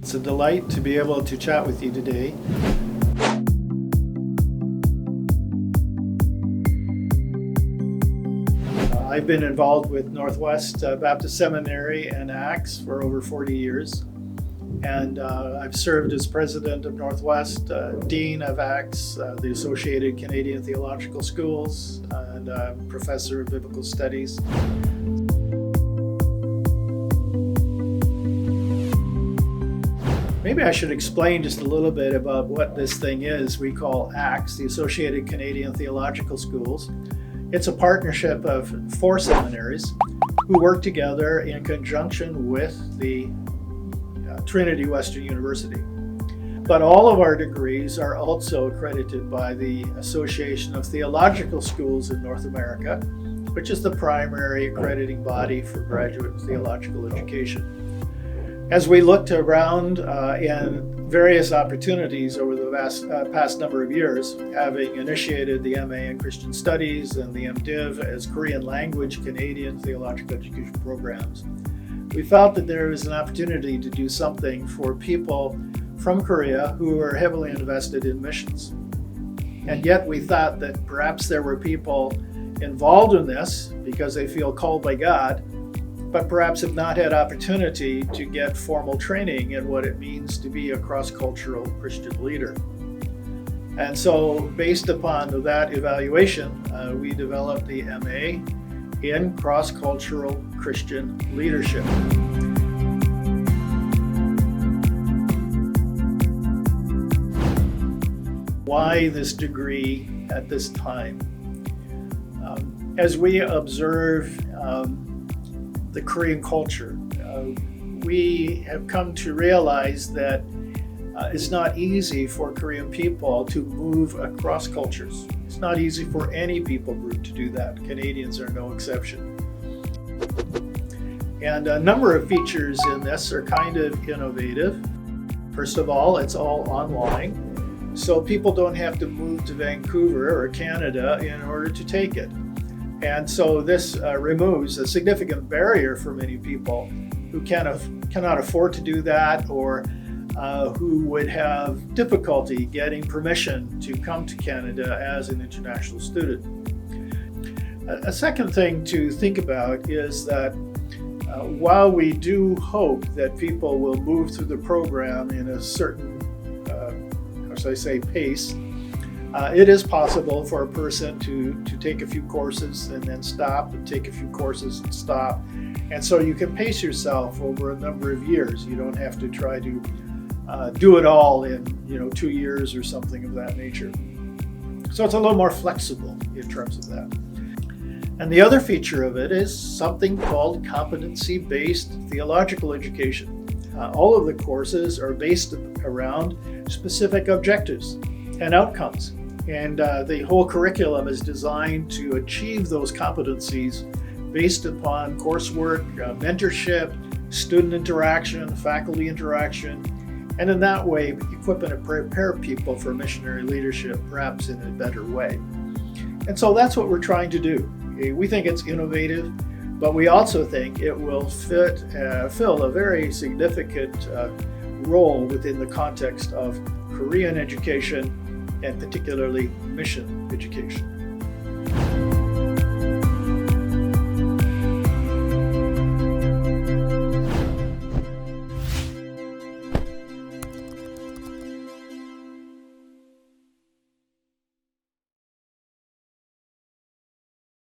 It's a delight to be able to chat with you today. I've been involved with Northwest Baptist Seminary and Acts for over 40 years. And I've served as president of Northwest, dean of Acts, the Associated Canadian Theological Schools, and professor of biblical studies. Maybe I should explain just a little bit about what this thing is we call ACTS, the Associated Canadian Theological Schools. It's a partnership of 4 seminaries who work together in conjunction with the Trinity Western University. But all of our degrees are also accredited by the Association of Theological Schools in North America, which is the primary accrediting body for graduate theological education. As we looked around in various opportunities over the past number of years, having initiated the MA in Christian Studies and the MDiv as Korean language Canadian theological education programs, we felt that there was an opportunity to do something for people from Korea who are heavily invested in missions. And yet we thought that perhaps there were people involved in this because they feel called by God, but perhaps have not had opportunity to get formal training in what it means to be a cross-cultural Christian leader. And so based upon that evaluation, we developed the MA in cross-cultural Christian leadership. Why this degree at this time? As we observe the Korean culture, we have come to realize that it's not easy for Korean people to move across cultures. It's not easy for any people group to do that. Canadians are no exception. And a number of features in this are kind of innovative. First of all, it's all online, so people don't have to move to Vancouver or Canada in order to take it. And so this removes a significant barrier for many people who cannot afford to do that, or who would have difficulty getting permission to come to Canada as an international student. A second thing to think about is that while we do hope that people will move through the program in a certain, pace, it is possible for a person to take a few courses and then stop, and take a few courses and stop. And so you can pace yourself over a number of years. You don't have to try to do it all in 2 years or something of that nature. So it's a little more flexible in terms of that. And the other feature of it is something called competency-based theological education. All of the courses are based around specific objectives and outcomes. And the whole curriculum is designed to achieve those competencies based upon coursework, mentorship, student interaction, faculty interaction, and in that way equip and prepare people for missionary leadership, perhaps in a better way. And so that's what we're trying to do. We think it's innovative, but we also think it will fill a very significant role within the context of Korean education, and particularly mission education.